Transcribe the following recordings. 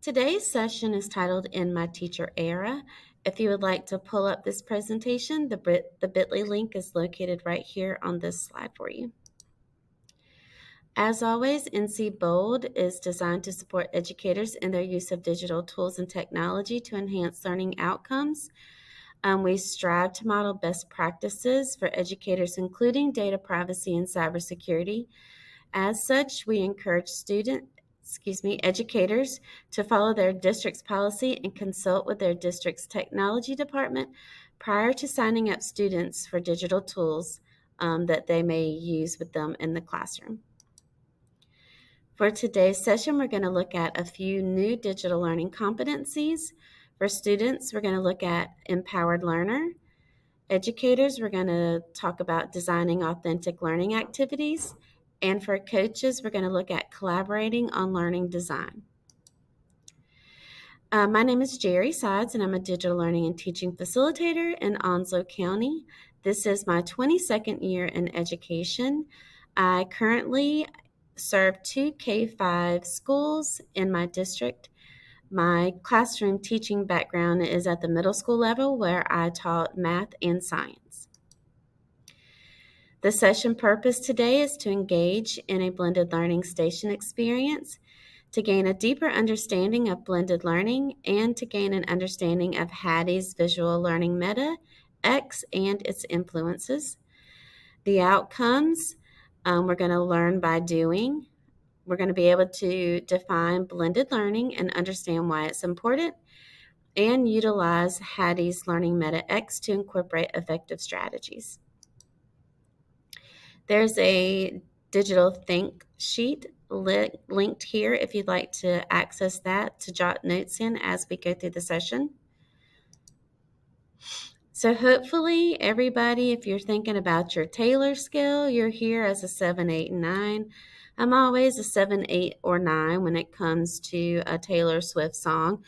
Today's session is titled In My Teacher Era. If you would like to pull up this presentation, the bit.ly link is located right here on this slide for you. As always, NCBOLD is designed to support educators in their use of digital tools and technology to enhance learning outcomes. We strive to model best practices for educators, including data privacy and cybersecurity. As such, we encourage educators to follow their district's policy and consult with their district's technology department prior to signing up students for digital tools that they may use with them in the classroom. For today's session, we're going to look at a few new digital learning competencies. For students, we're going to look at empowered learner. Educators, we're going to talk about designing authentic learning activities. And for coaches, we're going to look at collaborating on learning design. My name is Jeri Sydes, and I'm a digital learning and teaching facilitator in Onslow County. This is my 22nd year in education. I currently serve 2 K-5 schools in my district. My classroom teaching background is at the middle school level, where I taught math and science. The session purpose today is to engage in a blended learning station experience, to gain a deeper understanding of blended learning, and to gain an understanding of Hattie's visual learning meta, X, and its influences. The outcomes, we're going to learn by doing. We're going to be able to define blended learning and understand why it's important, and utilize Hattie's learning meta X to incorporate effective strategies. There's a digital think sheet linked here if you'd like to access that to jot notes in as we go through the session. So hopefully everybody, if you're thinking about your Taylor scale, you're here as a 7, 8, and 9. I'm always a 7, 8, or 9 when it comes to a Taylor Swift song.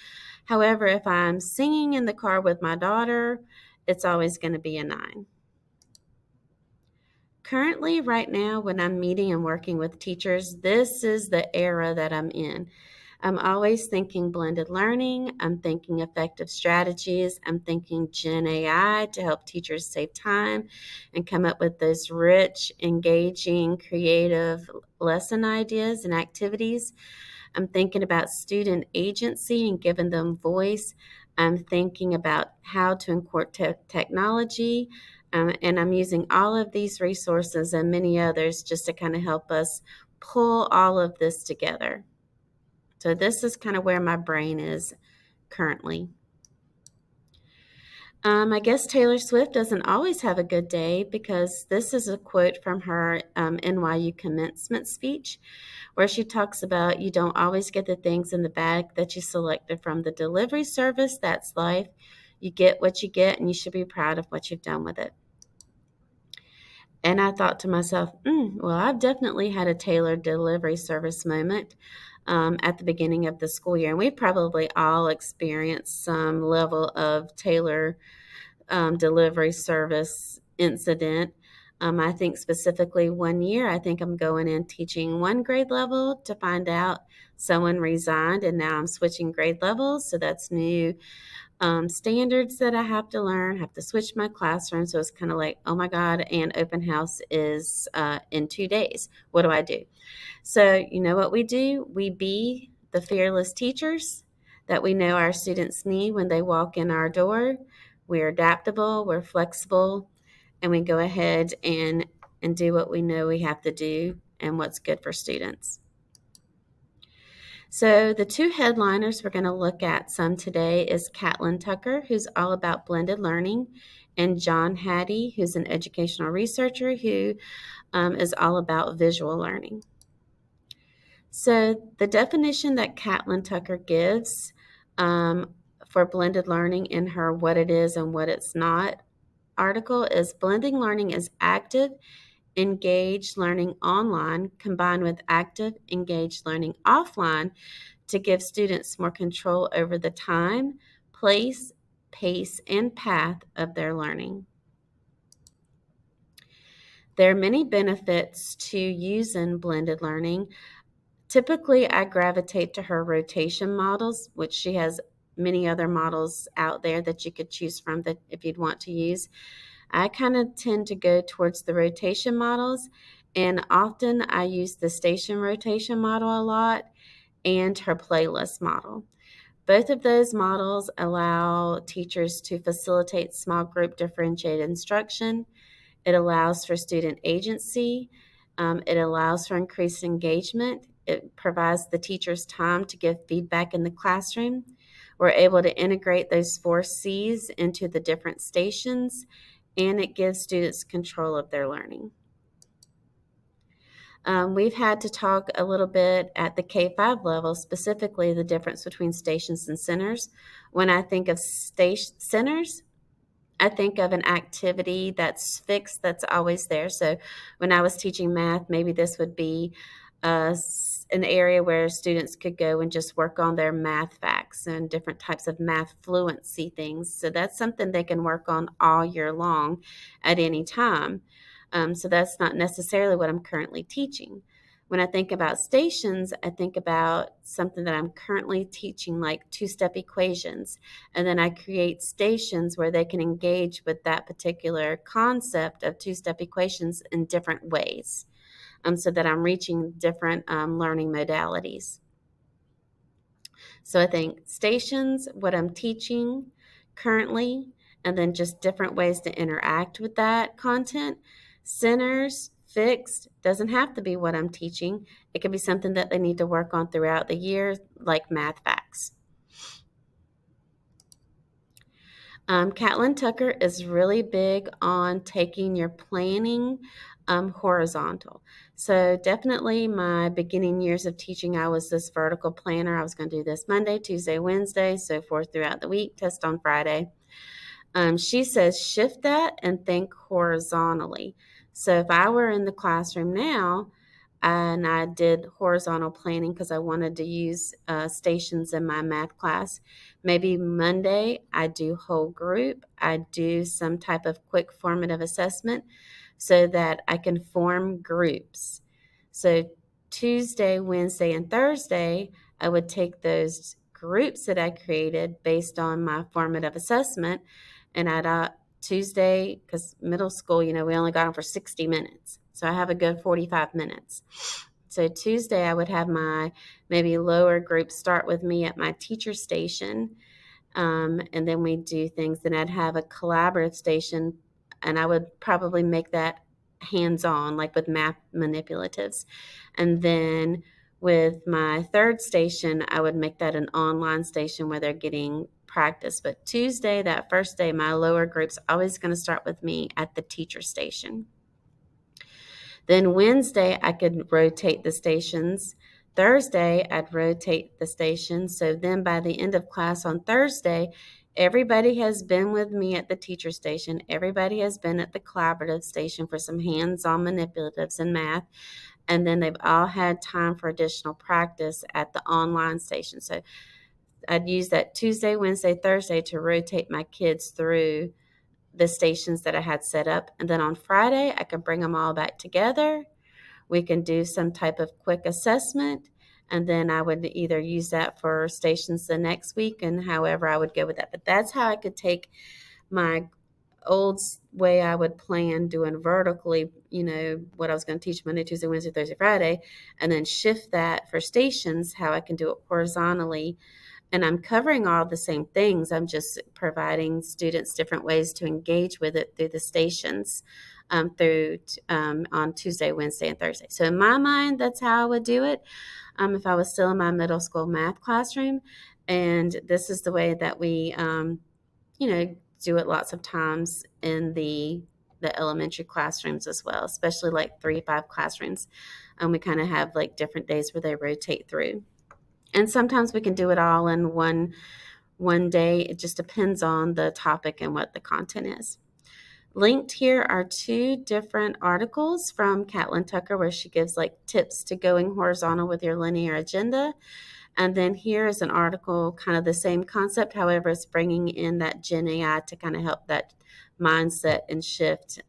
However, if I'm singing in the car with my daughter, it's always going to be a 9. Currently, right now, when I'm meeting and working with teachers, this is the era that I'm in. I'm always thinking blended learning. I'm thinking effective strategies. I'm thinking Gen AI to help teachers save time and come up with those rich, engaging, creative lesson ideas and activities. I'm thinking about student agency and giving them voice. I'm thinking about how to incorporate technology. And I'm using all of these resources and many others just to kind of help us pull all of this together. So this is kind of where my brain is currently. I guess Taylor Swift doesn't always have a good day, because this is a quote from her NYU commencement speech, where she talks about, you don't always get the things in the bag that you selected from the delivery service. That's life. You get what you get, and you should be proud of what you've done with it. And I thought to myself, well, I've definitely had a Taylor delivery service moment at the beginning of the school year. And we've probably all experienced some level of Taylor delivery service incident. I think specifically one year, I think I'm going in teaching one grade level to find out someone resigned, and now I'm switching grade levels. So that's new standards that I have to learn, have to switch my classroom. So it's kind of like, oh my God, and open house is in 2 days. What do I do? So you know what we do? We be the fearless teachers that we know our students need when they walk in our door. We're adaptable, we're flexible, and we go ahead and do what we know we have to do and what's good for students. So the 2 headliners we're going to look at some today is Catlin Tucker, who's all about blended learning, and John Hattie, who's an educational researcher who is all about visual learning. So the definition that Catlin Tucker gives for blended learning in her What It Is and What It's Not article is, blending learning is active, engaged learning online combined with active, engaged learning offline to give students more control over the time, place, pace, and path of their learning. There are many benefits to using blended learning. Typically, I gravitate to her rotation models, which she has many other models out there that you could choose from that if you'd want to use. I kind of tend to go towards the rotation models, and often I use the station rotation model a lot and her playlist model. Both of those models allow teachers to facilitate small group differentiated instruction. It allows for student agency. It allows for increased engagement. It provides the teachers time to give feedback in the classroom. We're able to integrate those 4 C's into the different stations, and it gives students control of their learning. We've had to talk a little bit at the K-5 level, specifically the difference between stations and centers. When I think of centers, I think of an activity that's fixed, that's always there. So when I was teaching math, maybe this would be an area where students could go and just work on their math facts and different types of math fluency things. So that's something they can work on all year long at any time. So that's not necessarily what I'm currently teaching. When I think about stations, I think about something that I'm currently teaching, like two-step equations. And then I create stations where they can engage with that particular concept of two-step equations in different ways, so that I'm reaching different learning modalities. So I think stations, what I'm teaching currently, and then just different ways to interact with that content. Centers, fixed, doesn't have to be what I'm teaching. It can be something that they need to work on throughout the year, like math facts. Catlin Tucker is really big on taking your planning horizontal. So definitely my beginning years of teaching, I was this vertical planner. I was going to do this Monday, Tuesday, Wednesday, so forth throughout the week, test on Friday. She says shift that and think horizontally. So if I were in the classroom now and I did horizontal planning because I wanted to use stations in my math class, maybe Monday I do whole group, I do some type of quick formative assessment so that I can form groups. So Tuesday, Wednesday, and Thursday, I would take those groups that I created based on my formative assessment, and I'd Tuesday, because middle school, we only got them for 60 minutes. So I have a good 45 minutes. So Tuesday, I would have my maybe lower group start with me at my teacher station. And then we do things. Then I'd have a collaborative station, and I would probably make that hands-on, like with math manipulatives. And then with my third station, I would make that an online station where they're getting practice. But Tuesday, that first day, my lower group's always going to start with me at the teacher station. Then Wednesday, I could rotate the stations. Thursday, I'd rotate the stations. So then by the end of class on Thursday, everybody has been with me at the teacher station. Everybody has been at the collaborative station for some hands-on manipulatives in math. And then they've all had time for additional practice at the online station. So I'd use that Tuesday, Wednesday, Thursday to rotate my kids through the stations that I had set up. And then on Friday, I could bring them all back together. We can do some type of quick assessment. And then I would either use that for stations the next week and however I would go with that. But that's how I could take my old way I would plan doing vertically, what I was going to teach Monday, Tuesday, Wednesday, Thursday, Friday, and then shift that for stations, how I can do it horizontally. And I'm covering all the same things. I'm just providing students different ways to engage with it through the stations on Tuesday, Wednesday, and Thursday. So in my mind, that's how I would do it if I was still in my middle school math classroom. And this is the way that we, do it lots of times in the elementary classrooms as well, especially like 3-5 classrooms. We kind of have like different days where they rotate through. And sometimes we can do it all in one day. It just depends on the topic and what the content is. Linked here are 2 different articles from Catlin Tucker where she gives like tips to going horizontal with your linear agenda. And then here is an article, kind of the same concept. However, it's bringing in that Gen AI to kind of help that mindset and shift,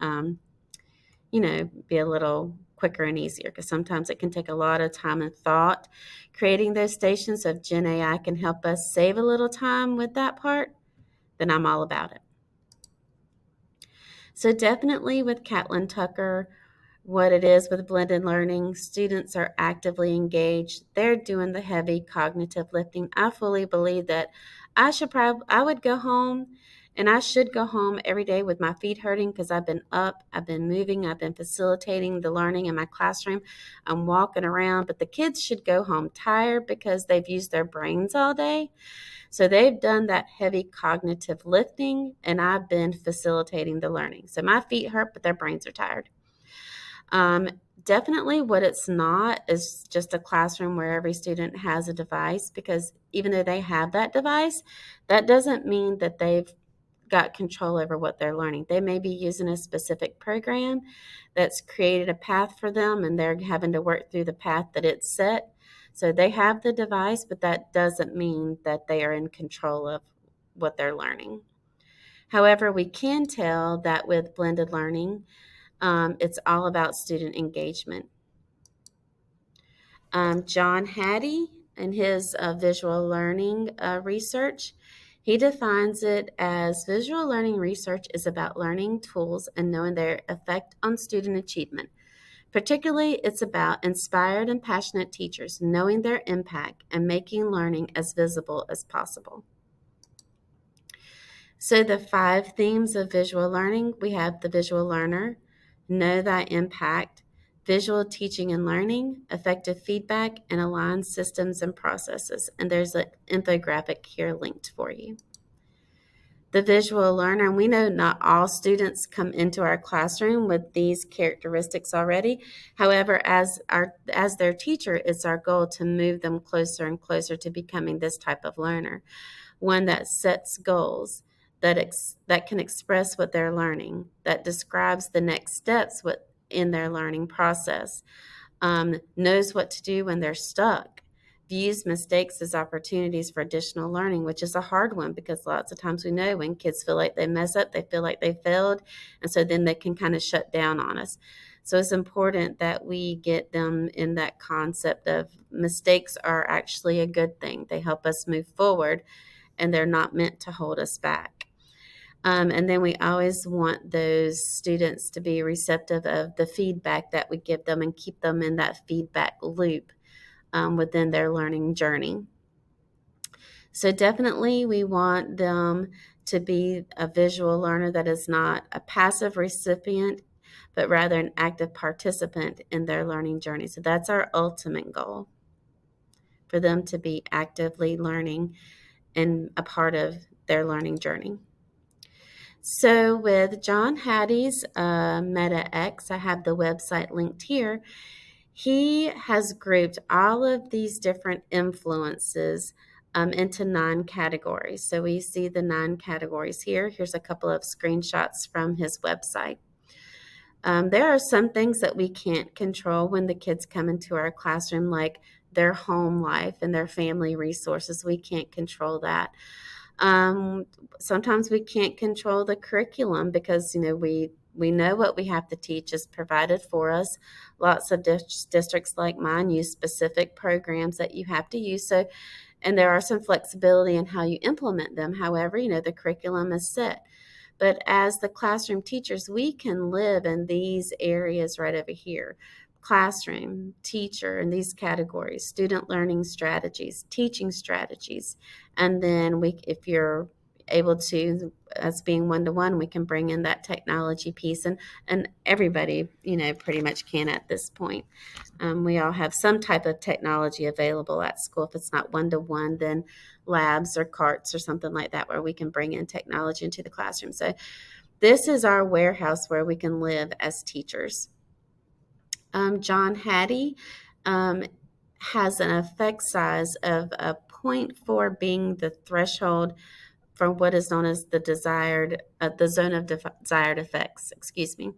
be a little quicker and easier, because sometimes it can take a lot of time and thought creating those stations. So if Gen AI can help us save a little time with that part, then I'm all about it. So definitely with Catlin Tucker, what it is with blended learning, students are actively engaged. They're doing the heavy cognitive lifting. I fully believe that I would go home, and I should go home every day with my feet hurting, because I've been up, I've been moving, I've been facilitating the learning in my classroom. I'm walking around, but the kids should go home tired because they've used their brains all day. So they've done that heavy cognitive lifting, and I've been facilitating the learning. So my feet hurt, but their brains are tired. Um, Definitely what it's not is just a classroom where every student has a device, because even though they have that device, that doesn't mean that they've got control over what they're learning. They may be using a specific program that's created a path for them, and they're having to work through the path that it's set. So they have the device, but that doesn't mean that they are in control of what they're learning. However, we can tell that with blended learning, it's all about student engagement. John Hattie, in his visual learning research, he defines it as visual learning research is about learning tools and knowing their effect on student achievement. Particularly, it's about inspired and passionate teachers knowing their impact and making learning as visible as possible. So the 5 themes of visual learning, we have the visual learner, know thy impact, visual teaching and learning, effective feedback, and aligned systems and processes. And there's an infographic here linked for you. The visual learner, and we know not all students come into our classroom with these characteristics already. However, as their teacher, it's our goal to move them closer and closer to becoming this type of learner, one that sets goals, that can express what they're learning, that describes the next steps in their learning process, knows what to do when they're stuck, views mistakes as opportunities for additional learning, which is a hard one, because lots of times we know when kids feel like they mess up, they feel like they failed, and so then they can kind of shut down on us. So it's important that we get them in that concept of mistakes are actually a good thing. They help us move forward, and they're not meant to hold us back. And then we always want those students to be receptive of the feedback that we give them and keep them in that feedback loop within their learning journey. So definitely we want them to be a visual learner that is not a passive recipient, but rather an active participant in their learning journey. So that's our ultimate goal, for them to be actively learning and a part of their learning journey. So with John Hattie's Meta X, I have the website linked here. He has grouped all of these different influences into 9 categories. So we see the 9 categories here. Here's a couple of screenshots from his website. There are some things that we can't control when the kids come into our classroom, like their home life and their family resources. We can't control that. Um, Sometimes we can't control the curriculum, because we know what we have to teach is provided for us. Lots of districts like mine use specific programs that you have to use. So, and there are some flexibility in how you implement them. However, the curriculum is set. But as the classroom teachers, we can live in these areas right over here: classroom, teacher, in these categories, student learning strategies, teaching strategies. And then if you're able to, as being one-to-one, we can bring in that technology piece, and everybody, pretty much can at this point. We all have some type of technology available at school. If it's not one-to-one, then labs or carts or something like that, where we can bring in technology into the classroom. So this is our warehouse where we can live as teachers. John Hattie has an effect size of a zero point 0.4 being the threshold for what is known as the zone of desired effects, excuse me.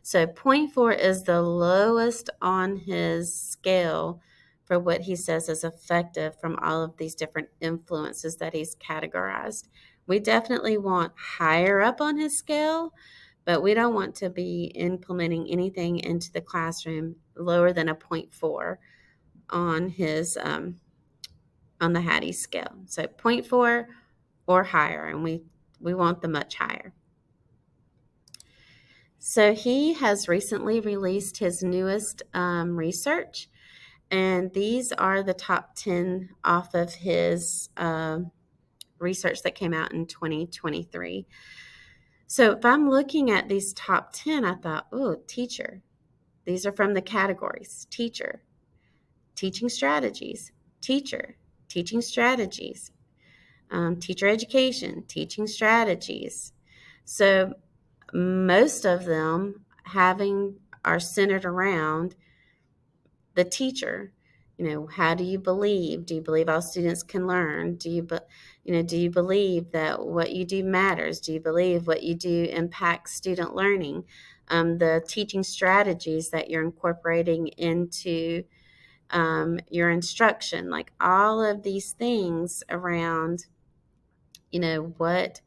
So 0.4 is the lowest on his scale for what he says is effective from all of these different influences that he's categorized. We definitely want higher up on his scale, but we don't want to be implementing anything into the classroom lower than a 0.4 on his on the Hattie scale. So 0.4 or higher, and we want the much higher. So he has recently released his newest research, and these are the top 10 off of his research that came out in 2023. So if I'm looking at these top 10, I thought, oh, teacher. These are from the categories: teacher, teaching strategies, teacher, teaching strategies, teacher education, teaching strategies. So most of them are centered around the teacher. How do you believe? Do you believe all students can learn? Do you believe that what you do matters? Do you believe what you do impacts student learning? The teaching strategies that you're incorporating into your instruction, like all of these things around, what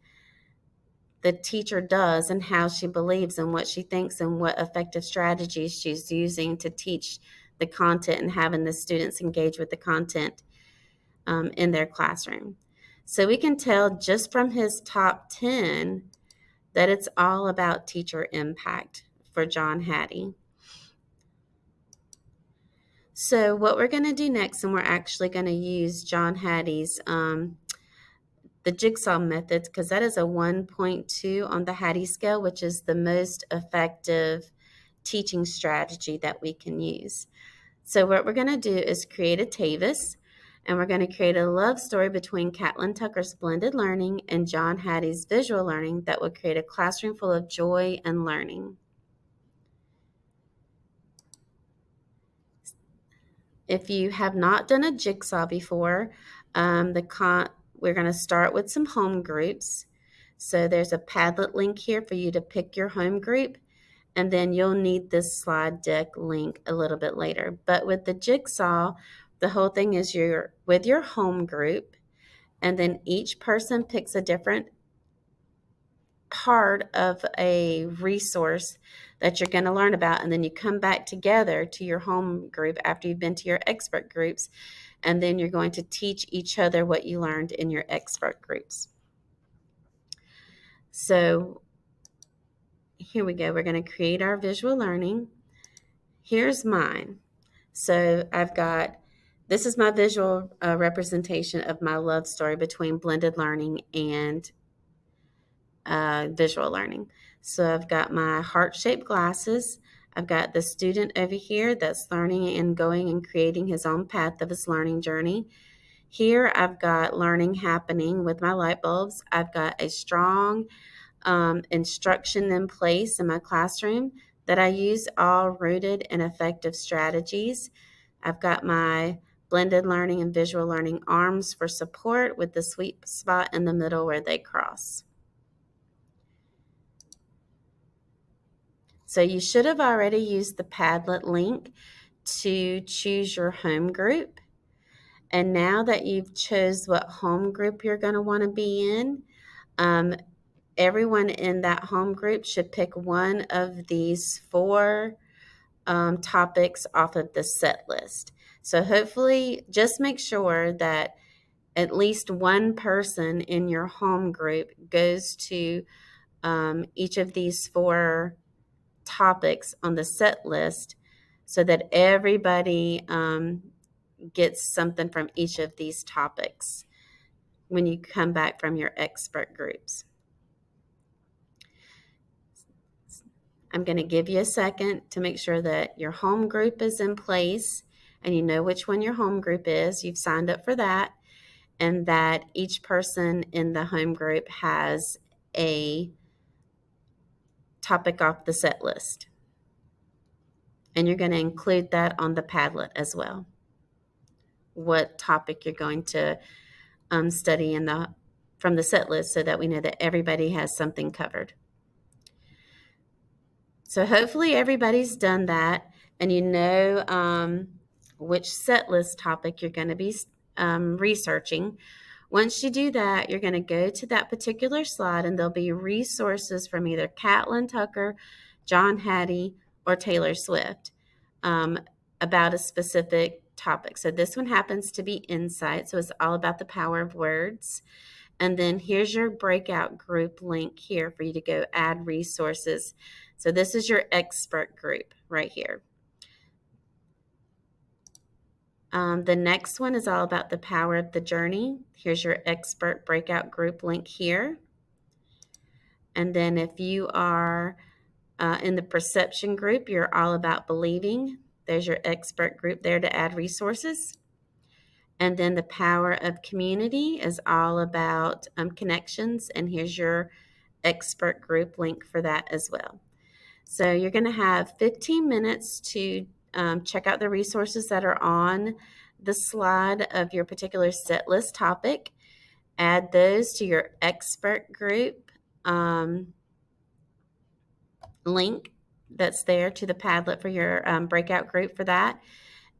the teacher does and how she believes and what she thinks and what effective strategies she's using to teach the content and having the students engage with the content in their classroom. So we can tell just from his top 10 that it's all about teacher impact for John Hattie. So what we're going to do next, and we're actually going to use John Hattie's the jigsaw method, because that is a 1.2 on the Hattie scale, which is the most effective teaching strategy that we can use. So what we're going to do is create a TAVIS, and we're going to create a love story between Catlin Tucker's blended learning and John Hattie's visual learning that will create a classroom full of joy and learning. If you have not done a jigsaw before, we're going to start with some home groups. So there's a Padlet link here for you to pick your home group, and then you'll need this slide deck link a little bit later. But with the jigsaw, the whole thing is you're with your home group, and then each person picks a different part of a resource that you're going to learn about, and then you come back together to your home group after you've been to your expert groups, and then you're going to teach each other what you learned in your expert groups. So here we go. We're going to create our visual learning. Here's mine. So this is my visual representation of my love story between blended learning and visual learning. So I've got my heart-shaped glasses. I've got the student over here that's learning and going and creating his own path of his learning journey. Here I've got learning happening with my light bulbs. I've got a strong instruction in place in my classroom that I use, all rooted in effective strategies. I've got my blended learning and visual learning arms for support with the sweet spot in the middle where they cross. So you should have already used the Padlet link to choose your home group. And now that you've chose what home group you're going to want to be in, everyone in that home group should pick one of these 4 topics off of the set list. So hopefully just make sure that at least one person in your home group goes to each of these 4 topics on the set list so that everybody gets something from each of these topics when you come back from your expert groups. I'm going to give you a second to make sure that your home group is in place and you know which one your home group is. You've signed up for that, and that each person in the home group has a topic off the set list. And you're going to include that on the Padlet as well, what topic you're going to study from the set list, so that we know that everybody has something covered. So hopefully everybody's done that, and you know which set list topic you're going to be researching. Once you do that, you're going to go to that particular slide, and there'll be resources from either Catlin Tucker, John Hattie, or Taylor Swift. um, about a specific topic. So this one happens to be insight. So it's all about the power of words. And then here's your breakout group link here for you to go add resources. So this is your expert group right here. The next one is all about the power of the journey. Here's your expert breakout group link here. And then if you are in the perception group, you're all about believing. There's your expert group there to add resources. And then the power of community is all about connections. And here's your expert group link for that as well. So you're going to have 15 minutes to check out the resources that are on the slide of your particular set list topic. Add those to your expert group link that's there to the Padlet for your breakout group for that.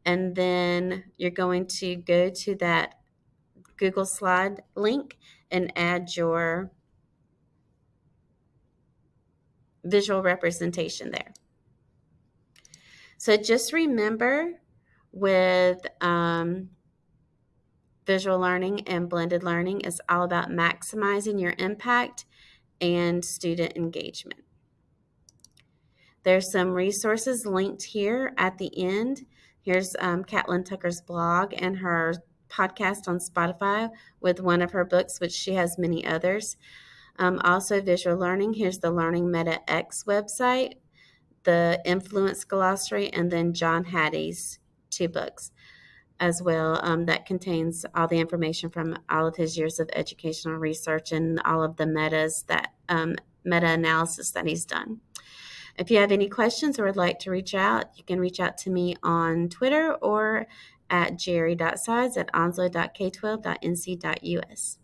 And then you're going to go to that Google slide link and add your visual representation there. So just remember with visual learning and blended learning, it's all about maximizing your impact and student engagement. There's some resources linked here at the end. Here's Caitlin Tucker's blog and her podcast on Spotify with one of her books, which she has many others. Also, visual learning. Here's the Learning Meta X website, the Influence Glossary, and then John Hattie's 2 books as well. That contains all the information from all of his years of educational research and all of the meta-analysis that he's done. If you have any questions or would like to reach out, you can reach out to me on Twitter or at jeri.sydes@onslow.k12.nc.us.